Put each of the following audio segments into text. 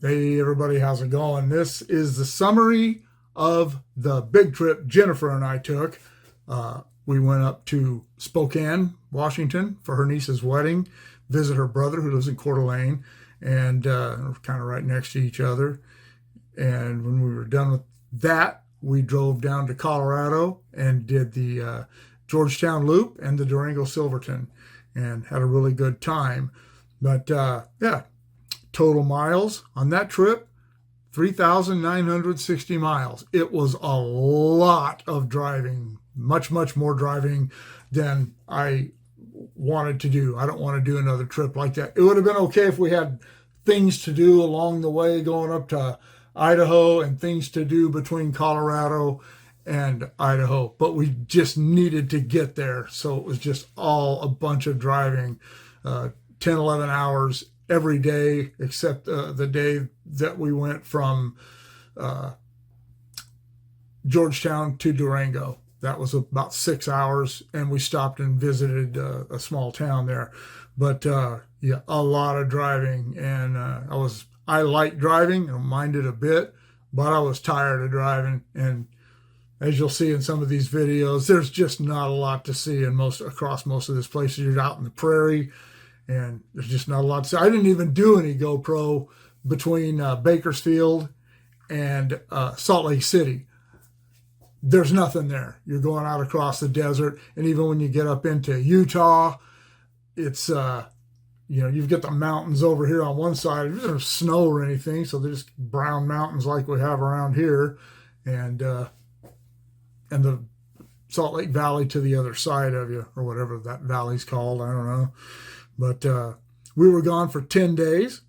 Hey everybody, how's it going? This is the summary of the big trip Jennifer and I took. We went up to Spokane, Washington for her niece's wedding, visit her brother who lives in Coeur d'Alene, and we're kind of right next to each other. And when we were done with that, we drove down to Colorado and did the Georgetown Loop and the Durango Silverton and had a really good time. But yeah, total miles on that trip 3,960 miles. It was a lot of driving, much more driving than I wanted to do. I don't want to do another trip like that. It would have been okay if we had things to do along the way going up to Idaho and things to do between Colorado and Idaho, but we just needed to get there. So it was just all a bunch of driving, 10, 11 hours every day, except the day that we went from Georgetown to Durango. That was about 6 hours, and we stopped and visited a small town there. But yeah, a lot of driving, and I like driving, I don't mind it a bit, but I was tired of driving. And as you'll see in some of these videos, there's just not a lot to see in across most of this place. You're out in the prairie, and there's just not a lot to see. I didn't even do any GoPro between Bakersfield and Salt Lake City. There's nothing there. You're going out across the desert, and even when you get up into Utah, it's you've got the mountains over here on one side. There's snow or anything, so they're just brown mountains like we have around here, and the Salt Lake Valley to the other side of you, or whatever that valley's called. I don't know. But we were gone for 10 days,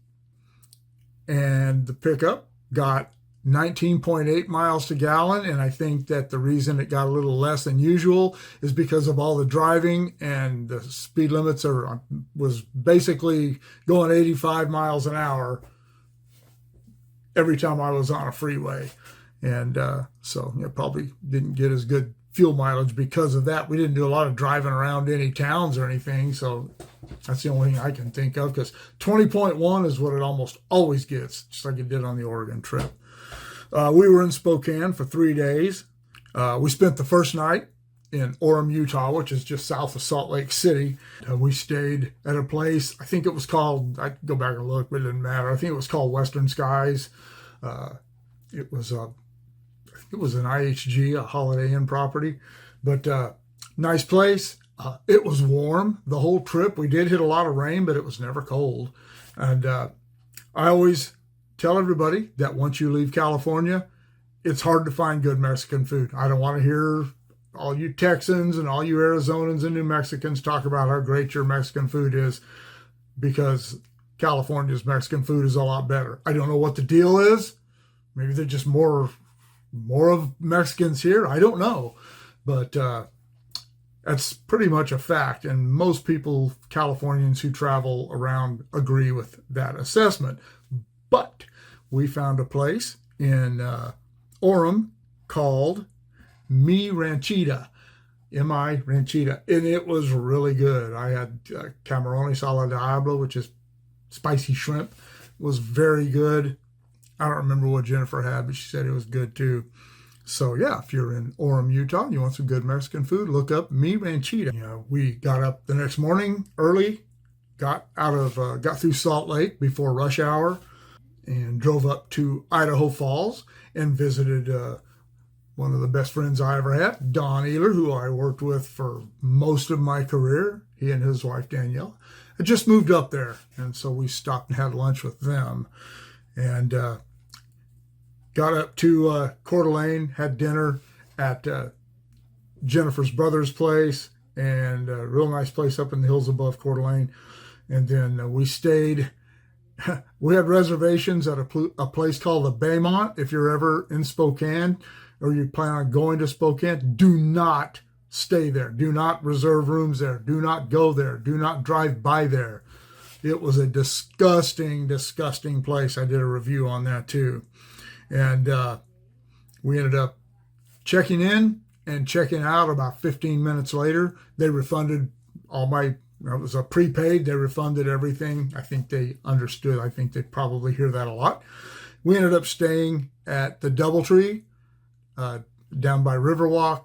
and the pickup got 19.8 miles to gallon. And I think that the reason it got a little less than usual is because of all the driving, and the speed limits was basically going 85 miles an hour every time I was on a freeway. And so probably didn't get as good fuel mileage because of that. We didn't do a lot of driving around any towns or anything, so that's the only thing I can think of, because 20.1 is what it almost always gets, just like it did on the Oregon trip. We were in Spokane for 3 days. We spent the first night in Orem, Utah, which is just south of Salt Lake City. We stayed at a place, I think it was called, I could go back and look, but it didn't matter. I think it was called Western Skies. It was an IHG, a Holiday Inn property, but nice place. It was warm the whole trip. We did hit a lot of rain, but it was never cold. And I always tell everybody that once you leave California, it's hard to find good Mexican food. I don't want to hear all you Texans and all you Arizonans and New Mexicans talk about how great your Mexican food is, because California's Mexican food is a lot better. I don't know what the deal is. Maybe they're just more of Mexicans here. I don't know. But that's pretty much a fact. And most people, Californians who travel around, agree with that assessment. But we found a place in Orem called Mi Ranchita, M-I Ranchita, and it was really good. I had camaroni sala diablo, which is spicy shrimp. It was very good. I don't remember what Jennifer had, but she said it was good too. So yeah, if you're in Orem, Utah, and you want some good Mexican food, look up Mi Ranchita. We got up the next morning early, got through Salt Lake before rush hour, and drove up to Idaho Falls and visited one of the best friends I ever had, Don Ehler, who I worked with for most of my career. He and his wife Danielle had just moved up there, and so we stopped and had lunch with them. And got up to Coeur d'Alene, had dinner at Jennifer's brother's place, and a real nice place up in the hills above Coeur d'Alene. And then we stayed. We had reservations at a place called the Baymont. If you're ever in Spokane or you plan on going to Spokane, do not stay there. Do not reserve rooms there. Do not go there. Do not drive by there. It was a disgusting, disgusting place. I did a review on that too. And we ended up checking in and checking out about 15 minutes later. They refunded all my It was a prepaid. They refunded everything. I think they understood. I think they probably hear that a lot. We ended up staying at the Doubletree down by Riverwalk.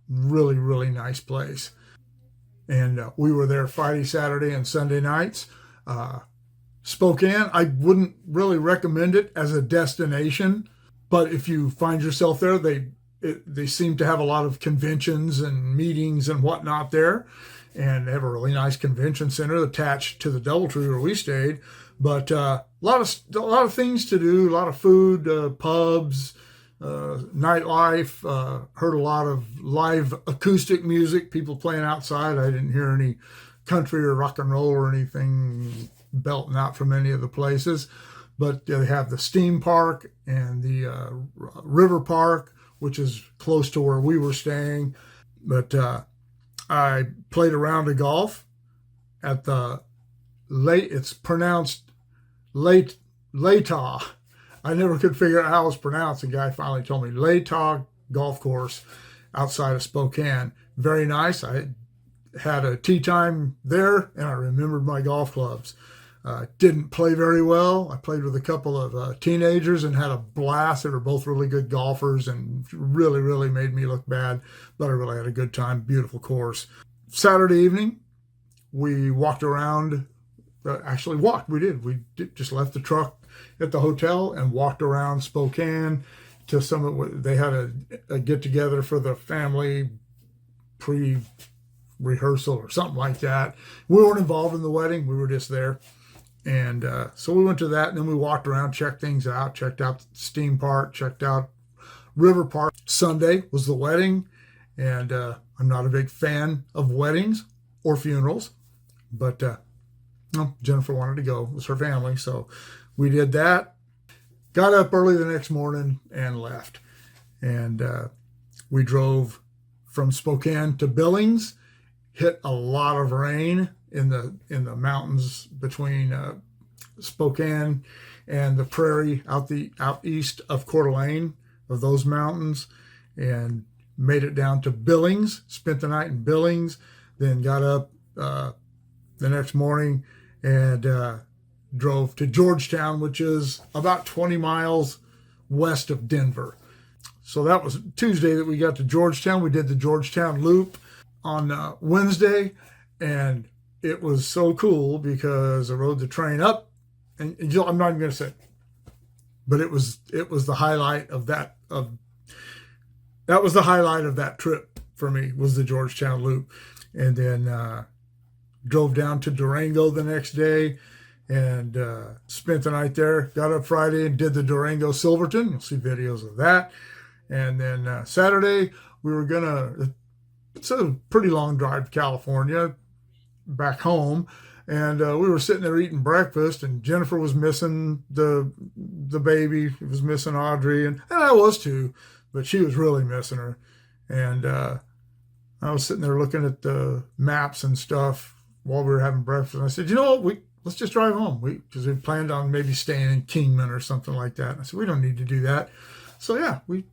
Really, really nice place. And we were there Friday, Saturday, and Sunday nights. Spokane, I wouldn't really recommend it as a destination, but if you find yourself there, they seem to have a lot of conventions and meetings and whatnot there, and they have a really nice convention center attached to the Doubletree where we stayed. But a lot of things to do, a lot of food, pubs, nightlife. Heard a lot of live acoustic music, people playing outside. I didn't hear any country or rock and roll or anything belting out from any of the places. But they have the Steam Park and the River Park, which is close to where we were staying. But I played a round of golf at the it's pronounced Latah. I never could figure out how it was pronounced. The guy finally told me Latah Golf Course outside of Spokane. Very nice. I had a tee time there, and I remembered my golf clubs. Didn't play very well. I played with a couple of teenagers and had a blast. They were both really good golfers and really, really made me look bad, but I really had a good time. Beautiful course. Saturday evening, we walked around. Actually walked. We did. Just left the truck at the hotel and walked around Spokane to some of they had a get together for the family pre-rehearsal or something like that. We weren't involved in the wedding. We were just there. And so we went to that, and then we walked around, checked things out, checked out Steam Park, checked out River Park. Sunday was the wedding, and I'm not a big fan of weddings or funerals, but Jennifer wanted to go. It was her family, so we did that. Got up early the next morning and left. And we drove from Spokane to Billings, hit a lot of rain in the mountains between Spokane and the prairie out east of Coeur d'Alene, of those mountains, and made it down to Billings, spent the night in Billings, then got up the next morning and drove to Georgetown, which is about 20 miles west of Denver. So that was Tuesday that we got to Georgetown. We did the Georgetown Loop on Wednesday, and it was so cool because I rode the train up, and I'm not even going to say, but it was the highlight of that was the highlight of that trip for me, was the Georgetown Loop. And then drove down to Durango the next day and spent the night there. Got up Friday and did the Durango Silverton. You'll see videos of that. And then Saturday it's a pretty long drive to California, back home, and we were sitting there eating breakfast, and Jennifer was missing the baby. She was missing Audrey, and I was too, but she was really missing her. And I was sitting there looking at the maps and stuff while we were having breakfast, and I said, you know what, let's just drive home, because we planned on maybe staying in Kingman or something like that. And I said, we don't need to do that. So yeah, we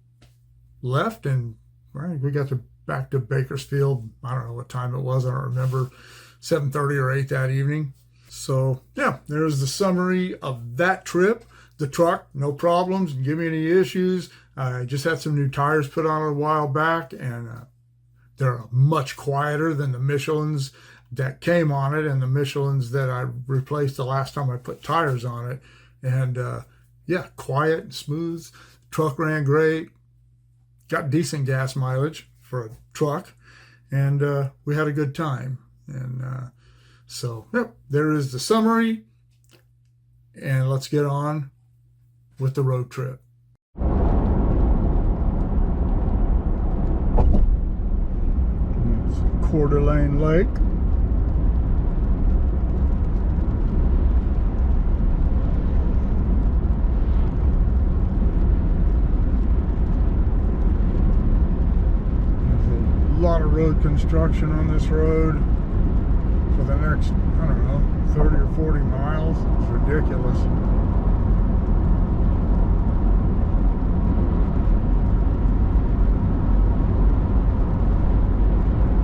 left, and we got back to Bakersfield. I don't know what time it was. I don't remember. 7:30 or 8 that evening. So yeah, there's the summary of that trip. The truck, no problems, didn't give me any issues. I just had some new tires put on a while back, and they're much quieter than the Michelins that came on it and the Michelins that I replaced the last time I put tires on it. And yeah, quiet and smooth. Truck ran great. Got decent gas mileage for a truck, and we had a good time. And so, yep, there is the summary, and let's get on with the road trip. It's Coeur d'Alene Lake. There's a lot of road construction on this road for the next, I don't know, 30 or 40 miles. It's ridiculous.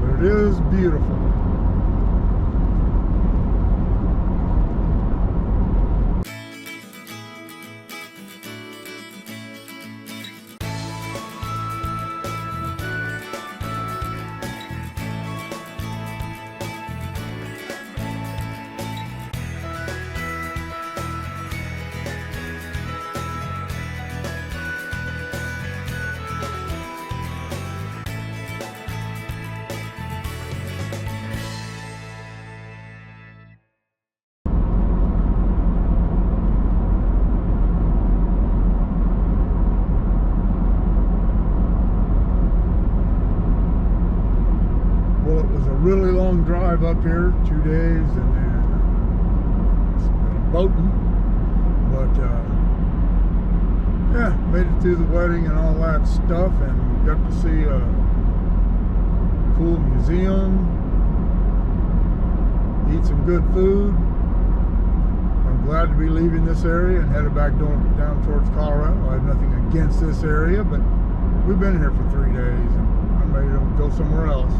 But it is beautiful. long drive up here, 2 days, and then boating. But yeah, made it through the wedding and all that stuff, and got to see a cool museum, eat some good food. I'm glad to be leaving this area and headed back down towards Colorado. I have nothing against this area, but we've been here for 3 days and I'm ready to go somewhere else.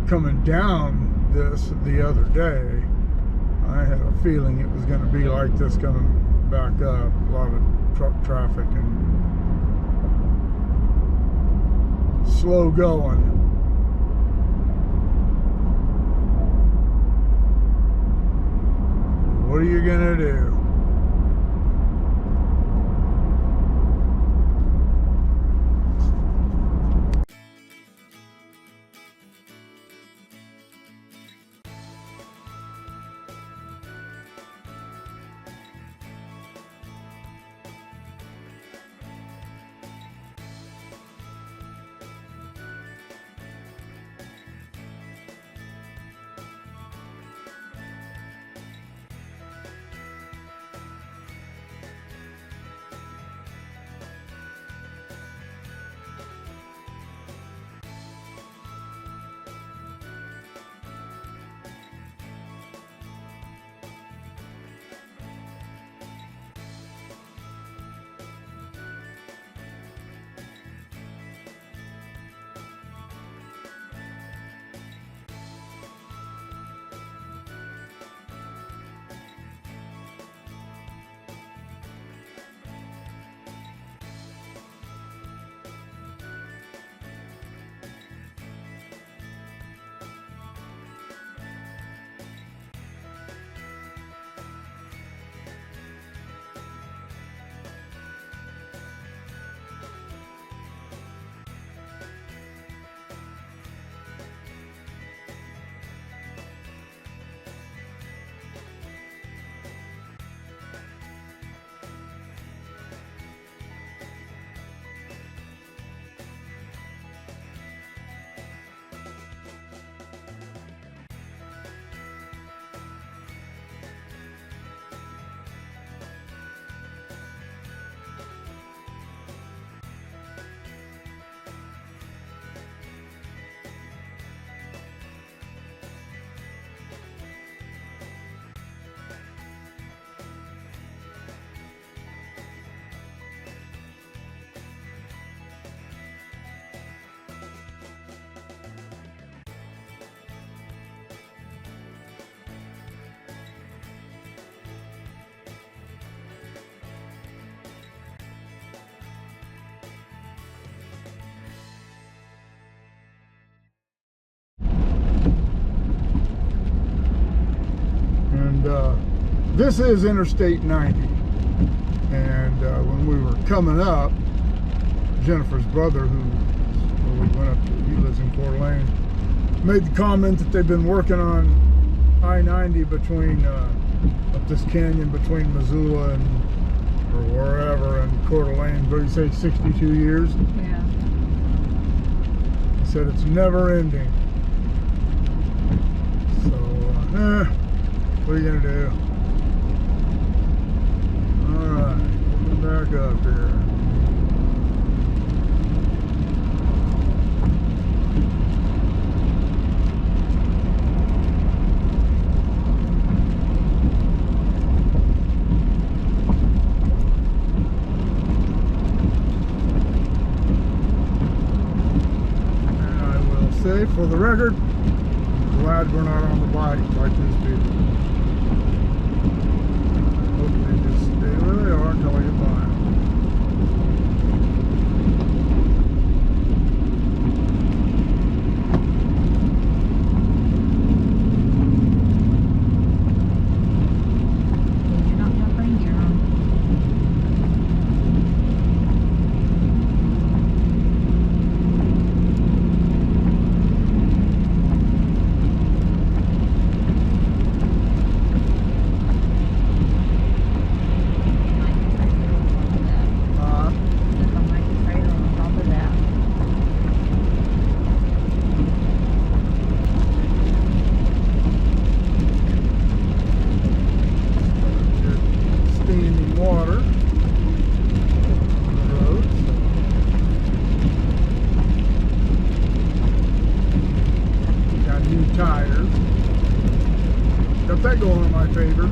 Coming down this the other day, I had a feeling it was going to be like this coming back up. A lot of truck traffic and slow going. What are you going to do? This is Interstate 90, and when we were coming up, Jennifer's brother, who we went up to, he lives in Coeur, made the comment that they've been working on I-90 between up this canyon between Missoula and or wherever and Coeur d'Alene. What do you say, 62 years? Yeah. He said it's never ending. So, what are you gonna do? Alright, moving back up here. say, for the record, glad we're not on the bike like these people. Hope they just stay where they are until I get by them. Got that going in my favor.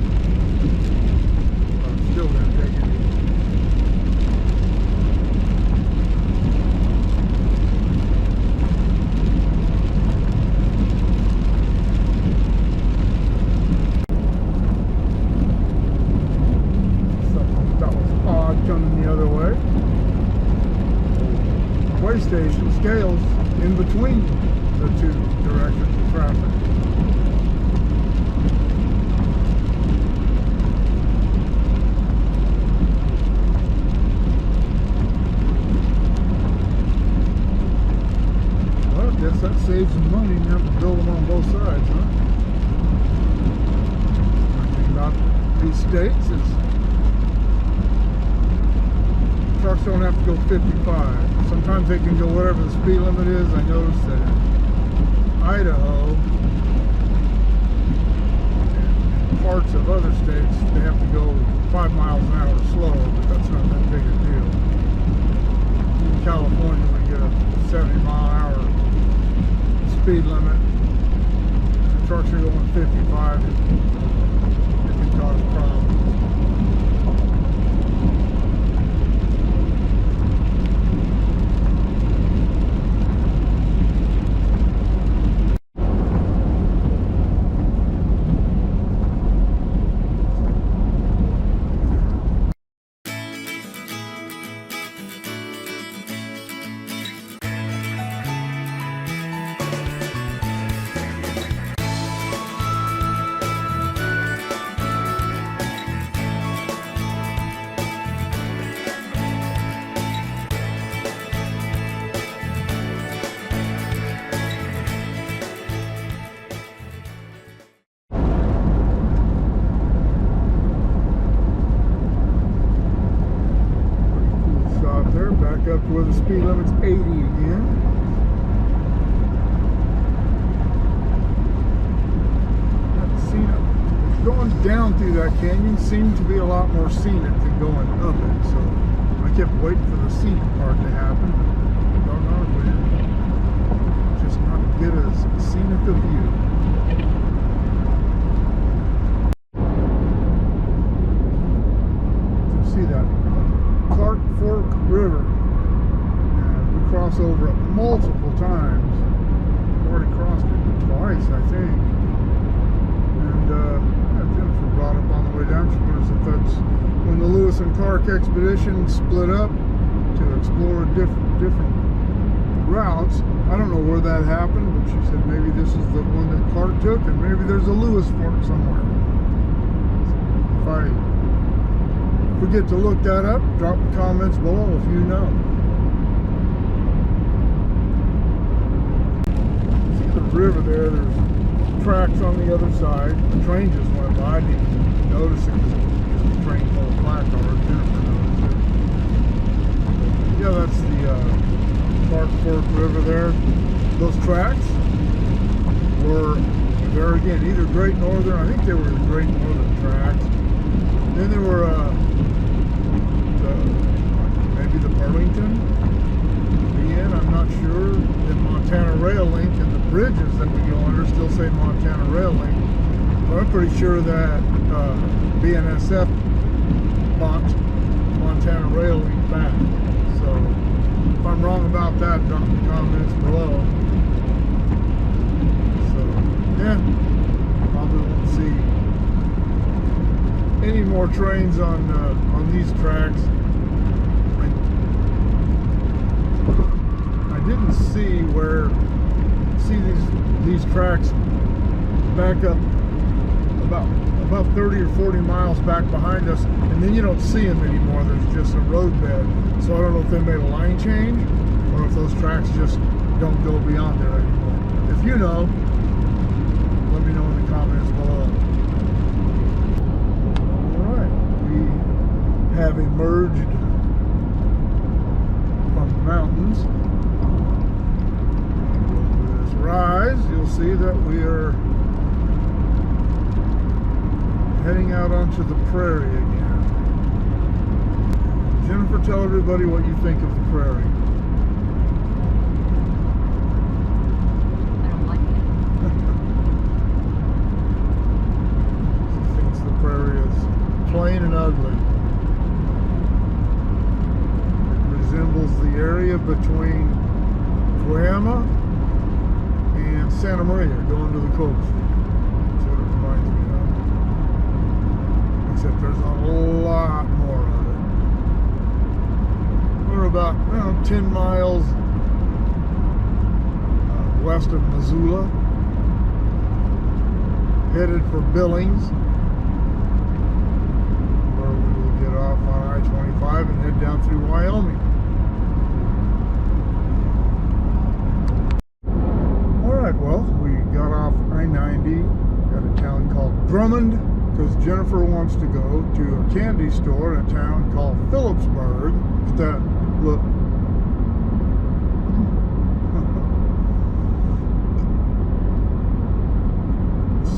But I'm still going to take it easy. Something that was odd coming the other way. Way station scales in between the two directions of traffic. Guess that saves some money and you have to build them on both sides, huh? One thing about these states is trucks don't have to go 55. Sometimes they can go whatever the speed limit is. I noticed that in Idaho and parts of other states, they have to go 5 miles an hour slow, but that's not that big a deal. In California, we get a 70-mile-an-hour speed limit. The trucks are going 55. It can cause problems. Back up to where the speed limit's 80 again. Going down through that canyon seemed to be a lot more scenic than going up it, so I kept waiting for the scenic part to happen. Doggone it, just not get as scenic a view. You see that Clark Fork River, and we cross over it multiple times. We've already crossed it twice, I think. And Jennifer brought up on the way down, she wonders if that's when the Lewis and Clark expedition split up to explore different routes. I don't know where that happened, but she said maybe this is the one that Clark took, and maybe there's a Lewis Fork somewhere. If we get to look that up, drop the comments below if you know. See the river there, there's tracks on the other side. The train just went by. I didn't even notice it because the train full of placards. Jennifer noticed it. Yeah, that's the Clark Fork River there. Those tracks were there again, either Great Northern, I think they were the Great Northern tracks. Then there were maybe the Burlington, I'm not sure. The Montana Rail Link and the bridges that we go under still say Montana Rail Link. But I'm pretty sure that BNSF bought Montana Rail Link back. So if I'm wrong about that, drop the comments below. more trains on these tracks. I didn't see these tracks back up about 30 or 40 miles back behind us, and then you don't see them anymore. There's just a road bed. So I don't know if they made a line change or if those tracks just don't go beyond there anymore. If you know, let me know in the comments below. Alright, we have emerged from the mountains. With this rise, you'll see that we are heading out onto the prairie again. Jennifer, tell everybody what you think of the prairie. I don't like She thinks the prairie is plain and ugly. It resembles the area between Coeur and Santa Maria going to the coast. That's what it reminds me of. Except there's a lot more of it. We're about 10 miles west of Missoula, headed for Billings, where we will get off on I-25 and head down through Wyoming. Alright, well, we got off I-90 at a town called Drummond, because Jennifer wants to go to a candy store in a town called Phillipsburg. That look.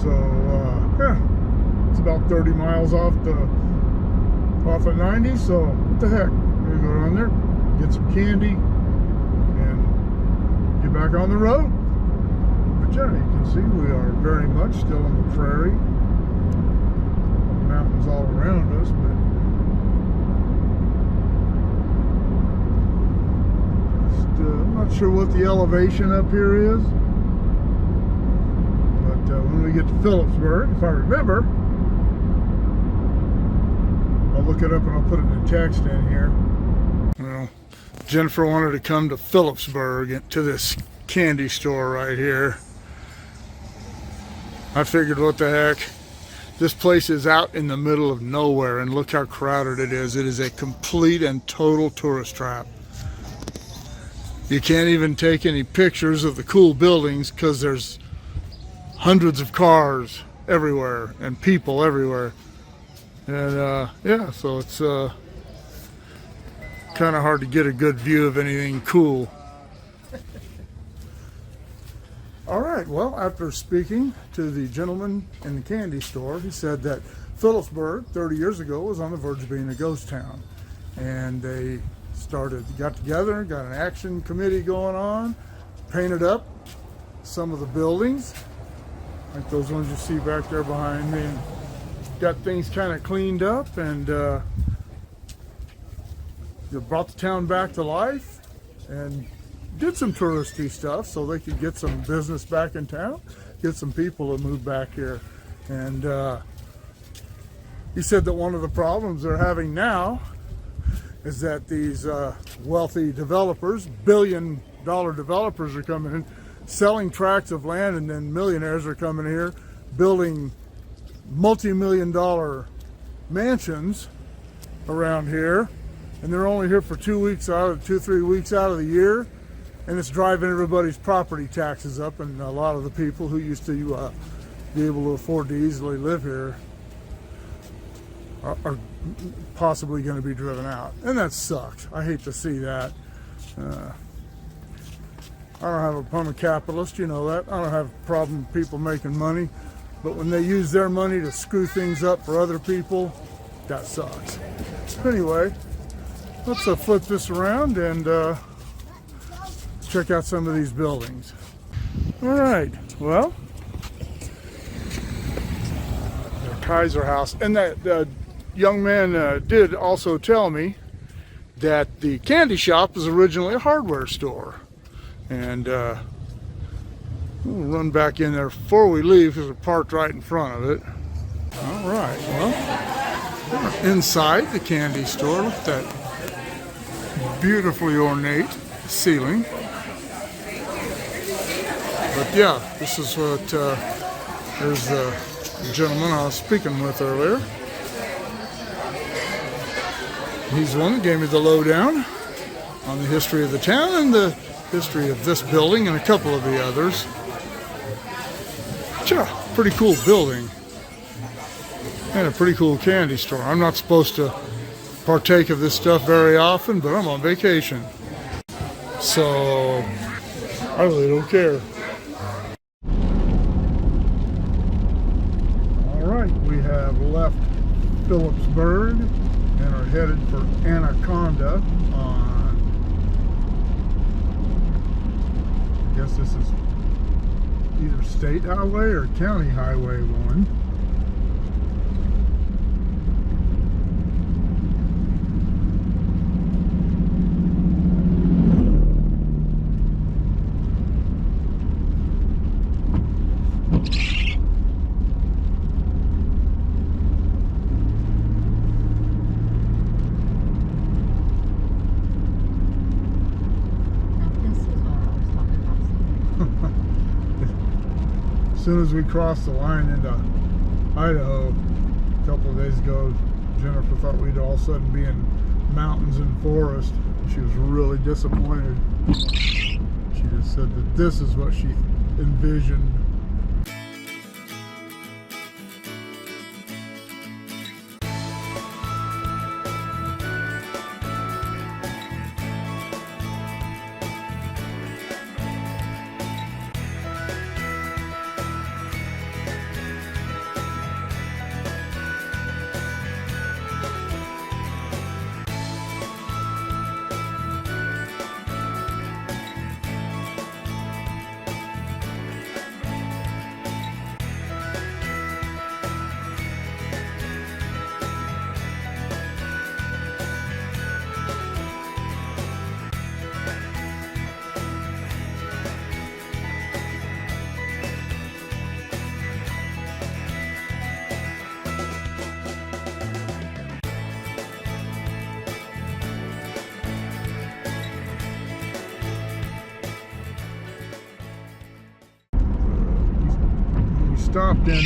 So yeah, it's about 30 miles off of 90. So what the heck? We're gonna go down there, get some candy, and get back on the road. But yeah, you can see we are very much still in the prairie. Mountains all around us, but just, I'm not sure what the elevation up here is, but when we get to Phillipsburg, if I remember, I'll look it up and I'll put it in the text in here. Well, Jennifer wanted to come to Phillipsburg, to this candy store right here. I figured, what the heck. This place is out in the middle of nowhere, and look how crowded it is. It is a complete and total tourist trap. You can't even take any pictures of the cool buildings because there's hundreds of cars everywhere and people everywhere. And yeah, so it's kind of hard to get a good view of anything cool. All right, well, after speaking to the gentleman in the candy store, he said that Phillipsburg 30 years ago was on the verge of being a ghost town. And they got together, got an action committee going on, painted up some of the buildings, like those ones you see back there behind me, and got things kind of cleaned up, and they brought the town back to life, and did some touristy stuff so they could get some business back in town, get some people to move back here. And he said that one of the problems they're having now is that these wealthy developers, billion-dollar developers, are coming in, selling tracts of land, and then millionaires are coming here, building multi-million-dollar mansions around here, and they're only here for 3 weeks out of the year. And it's driving everybody's property taxes up, and a lot of the people who used to be able to afford to easily live here are possibly going to be driven out. And that sucks. I hate to see that. I'm a capitalist, you know that. I don't have a problem with people making money, but when they use their money to screw things up for other people, that sucks. Anyway, let's flip this around and check out some of these buildings. All right, well, the Kaiser House, and that young man did also tell me that the candy shop was originally a hardware store, and we'll run back in there before we leave because we're parked right in front of it. All right, well, Inside the candy store, look at that beautifully ornate ceiling. But yeah, this is what, there's the gentleman I was speaking with earlier. He's the one that gave me the lowdown on the history of the town and the history of this building and a couple of the others. Yeah, pretty cool building. And a pretty cool candy store. I'm not supposed to partake of this stuff very often, but I'm on vacation. So, I really don't care. Alright, we have left Phillipsburg and are headed for Anaconda on, I guess this is either State Highway or County Highway 1. As soon as we crossed the line into Idaho a couple of days ago, Jennifer thought we'd all of a sudden be in mountains and forest. She was really disappointed. She just said that this is what she envisioned. Stopped in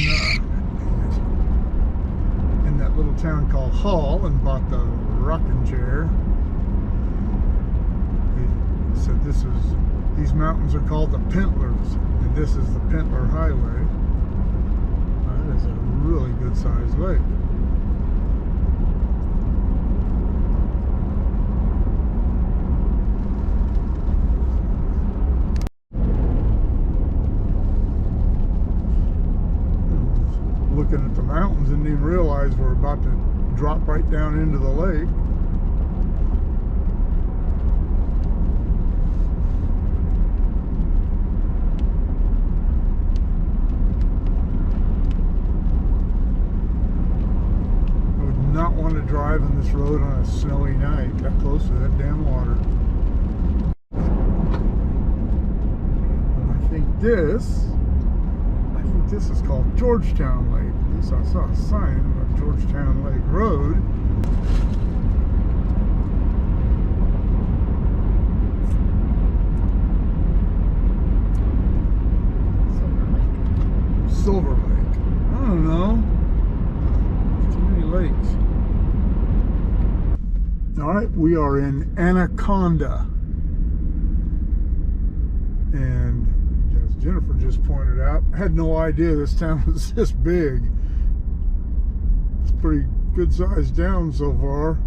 that little town called Hall and bought the rocking chair. He said these mountains are called the Pintlers, and this is the Pintler Highway. That is a really good sized lake. Looking at the mountains, didn't even realize we're about to drop right down into the lake. I would not want to drive on this road on a snowy night that close to that damn water. And I think this is called Georgetown Lake. At least I saw a sign about Georgetown Lake Road. Silver Lake. I don't know. Too many lakes. Alright, we are in Anaconda. And Jennifer just pointed out, I had no idea this town was this big. It's a pretty good sized town so far.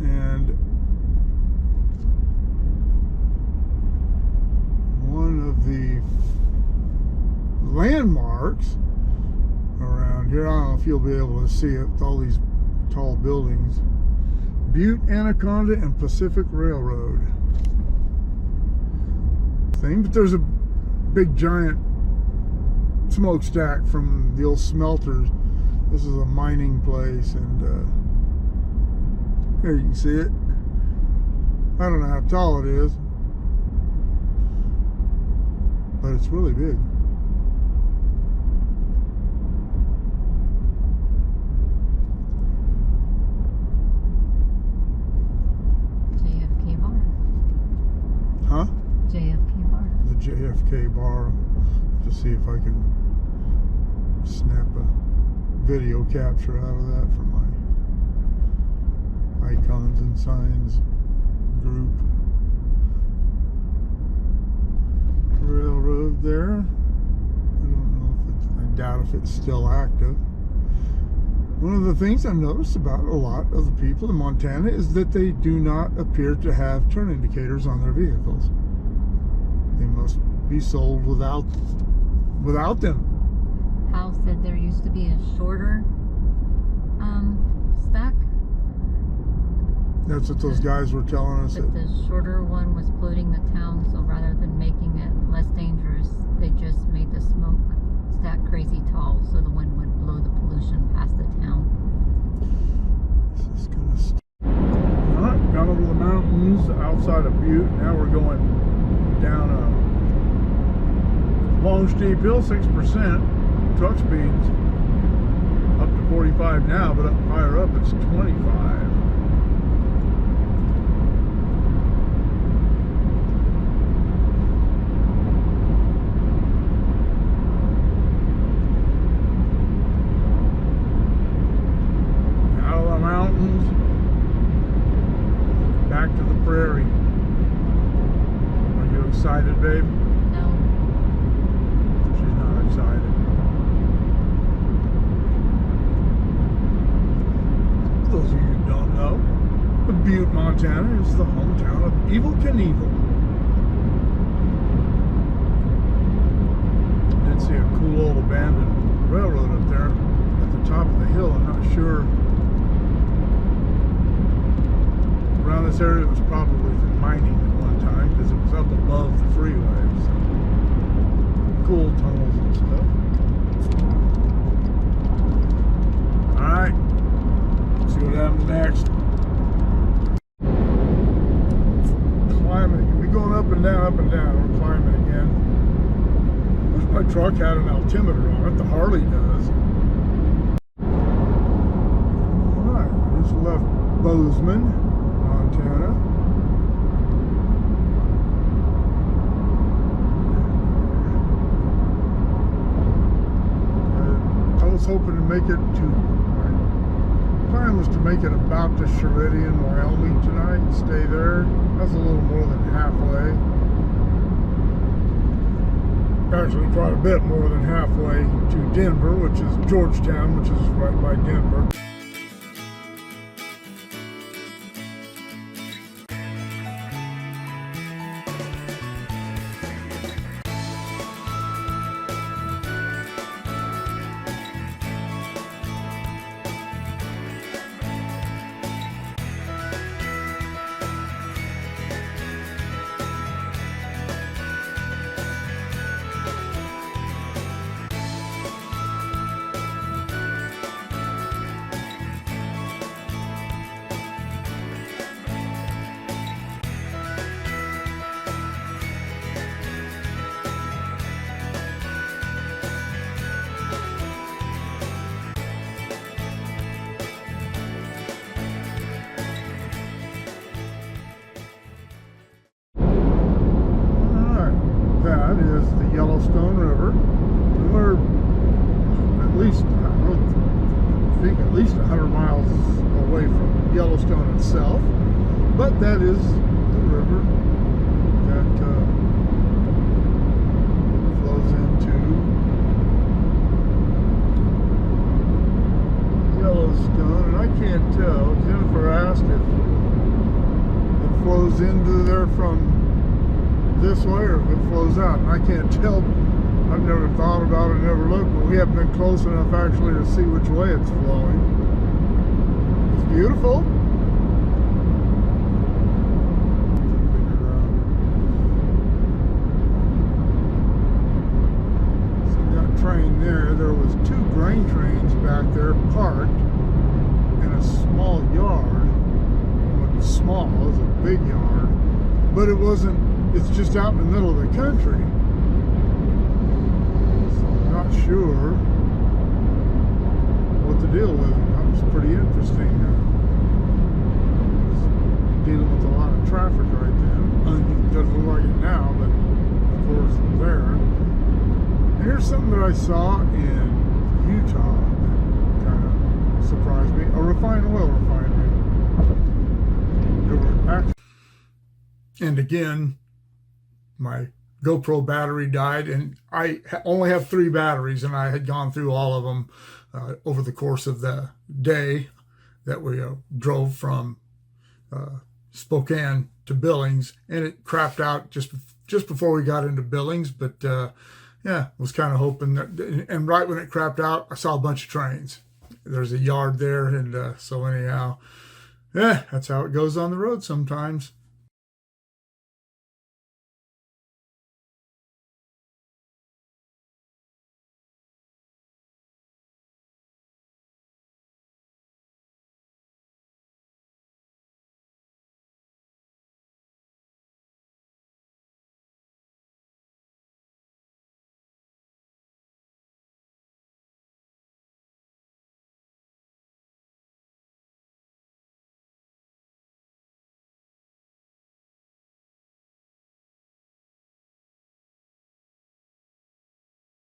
And one of the landmarks around here, I don't know if you'll be able to see it with all these tall buildings. Butte, Anaconda, and Pacific Railroad thing, but there's a big giant smokestack from the old smelters. This is a mining place, and here you can see it. I don't know how tall it is, but it's really big. JFK bar. The JFK bar. To see if I can snap a video capture out of that for my icons and signs group. Railroad there. I don't know if it's, I doubt if it's still active. One of the things I've noticed about a lot of the people in Montana is that they do not appear to have turn indicators on their vehicles. They must be sold without them. Hal said there used to be a shorter stack. That's what those guys were telling us. But the shorter one was polluting the town, so rather than making it less dangerous, they just made the smoke stack crazy tall so the wind would blow the pollution past the town. This is gonna Alright, got over the mountains outside of Butte. Now we're going down a long steep hill, 6%. Truck speeds up to 45 now, but up higher up it's 25. Back to the prairie. Are you excited, babe? No. She's not excited. For those of you who don't know, Butte, Montana is the hometown of Evel Knievel. I did see a cool old abandoned railroad up there at the top of the hill. I'm not sure. Around this area it was probably for mining at one time because it was up above the freeway. So cool tunnels and stuff. Alright, let's see what happens next. Climbing, we're going up and down, we're climbing again. Wish my truck had an altimeter on it, the Harley does. Alright, we just left Bozeman, Montana. I was hoping to make it to, my plan was to make it about to Sheridan, Wyoming tonight and stay there. That's a little more than halfway. Actually quite a bit more than halfway to Denver, which is Georgetown, which is right by Denver. That is the Yellowstone River. We're at least, I think at least 100 miles away from Yellowstone itself. But that is the river that flows into Yellowstone. And I can't tell. Jennifer asked if it flows into there from this way or if it flows out, and I can't tell. I've never thought about it, never looked, but we haven't been close enough actually to see which way it's flowing. It's beautiful. See that train there? There was 2 grain trains back there parked in a small yard. It wasn't small, it was a big yard, but it wasn't. It's just out in the middle of the country. So I'm not sure what the deal with them. That was pretty interesting. Dealing with a lot of traffic right then. Doesn't look like it now, but of course there. And here's something that I saw in Utah that kind of surprised me: a refined oil refinery. There were and again, my GoPro battery died, and I only have 3 batteries, and I had gone through all of them over the course of the day that we drove from Spokane to Billings, and it crapped out just before we got into Billings. But yeah, was kind of hoping that, and right when it crapped out, I saw a bunch of trains. There's a yard there, and so anyhow, yeah, that's how it goes on the road sometimes.